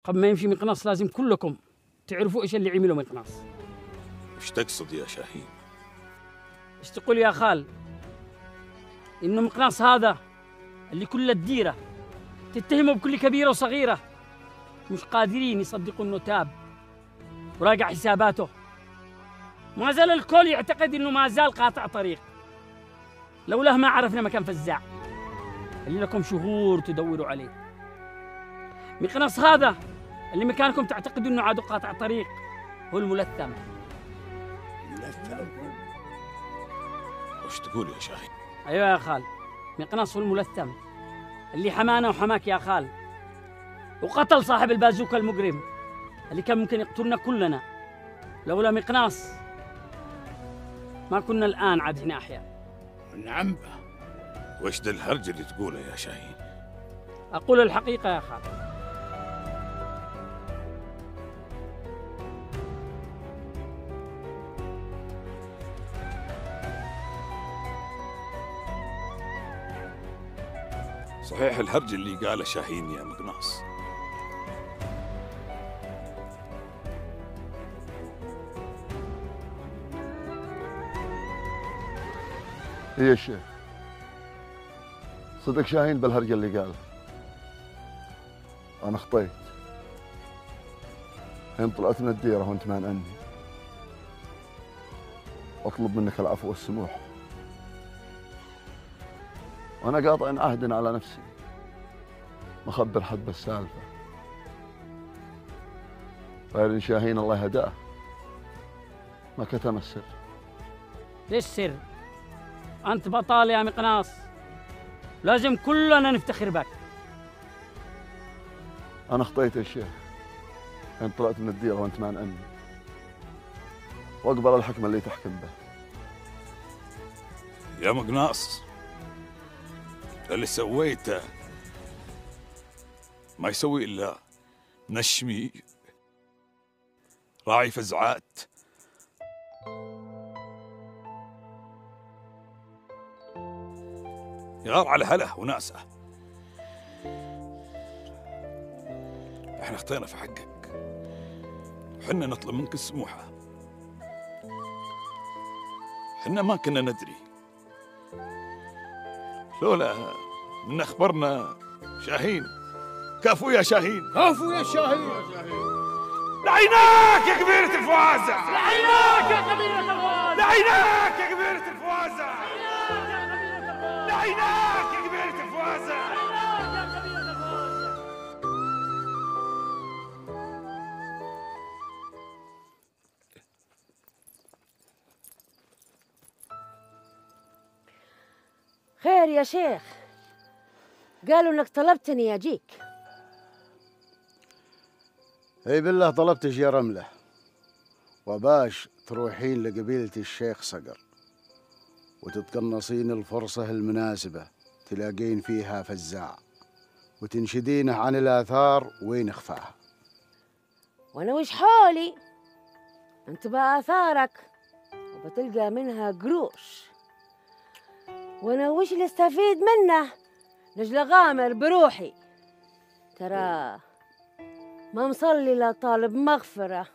قبل ما يمشي مقناص لازم كلكم تعرفوا ايش اللي عمله مقناص. ايش تقصد يا شاهين؟ ايش تقول يا خال؟ انه مقناص هذا اللي كل الديره تتهمه بكل كبيره وصغيره مش قادرين يصدقوا انه تاب وراجع حساباته. ما زال الكل يعتقد انه ما زال قاطع طريق، لولاه ما عرفنا مكان فزاع اللي لكم شهور تدوروا عليه. مقناص هذا اللي مكانكم تعتقدوا انه عاد قاطع طريق هو الملثم. ملثم؟ وش تقول يا شاهين؟ ايوه يا خال، مقناص هو الملثم اللي حمانا وحماك يا خال، وقتل صاحب البازوكا المجرم اللي كان ممكن يقتلنا كلنا. لولا مقناص ما كنا الآن عاد هنا أحياء. نعم. وش ده الهرج اللي تقوله يا شاهين؟ أقول الحقيقة يا خال. صحيح الهرج اللي قاله شاهين يا مقناص. ايه يا شيخ، صدق شاهين بالهرجة اللي قاله. أنا خطيت، حين طلعت من الديرة وأنت مانعني. أطلب منك العفو والسموح، وأنا قاطع عهد على نفسي ما أخبر حد بالسالفة، غير إن شاهين الله يهداه ما كتم السر. ليش سر؟ أنت بطال يا مقناص، لازم كلنا نفتخر بك. أنا خطيت يا شيخ، حين طلعت من الديرة وأنت مانعني، وأقبل الحكم اللي تحكم به. يا مقناص اللي سويته ما يسوي إلا نشمي راعي فزعات. يغار على هله وناسه. احنا اخطينا في حقك وحنا نطلب منك السموحة. حنا ما كنا ندري، لولا من اخبرنا شاهين. كفو يا شاهين، كفو يا شاهين. لعيناك يا كبيرة الفوازة، لعيناك يا كبيرة الفوازة، لعيناك يا كبيرة الفوازة، لعيناك يا كبيرة الفوازة. خير يا شيخ، قالوا انك طلبتني اجيك. اي بالله طلبتش يا رملة، وباش تروحين لقبيلة الشيخ صقر وتتقنصين الفرصة المناسبة تلاقين فيها فزاع وتنشدينه عن الآثار وين اخفاها. وانا وش حولي؟ انت بآثارك وبتلقى منها قروش، وانا وش اللي استفيد منه؟ نجل غامر بروحي، ترى ما مصلي لا طالب مغفرة.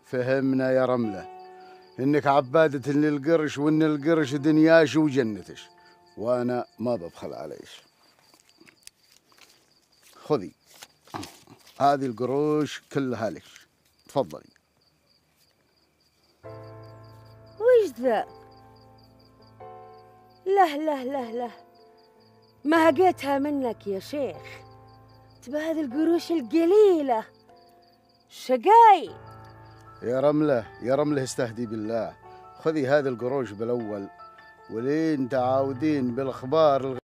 فهمنا يا رملة إنك عبادة للقرش، وإن القرش دنياش وجنتش، وأنا ما ببخل عليش. خذي هذه القروش كلها لك، تفضلي. وش ذا؟ لا ما هقيتها منك يا شيخ، تبى هذه القروش القليلة شقاي. يا رملة استهدي بالله، خذي هذه القروش بالأول ولين تعاودين بالأخبار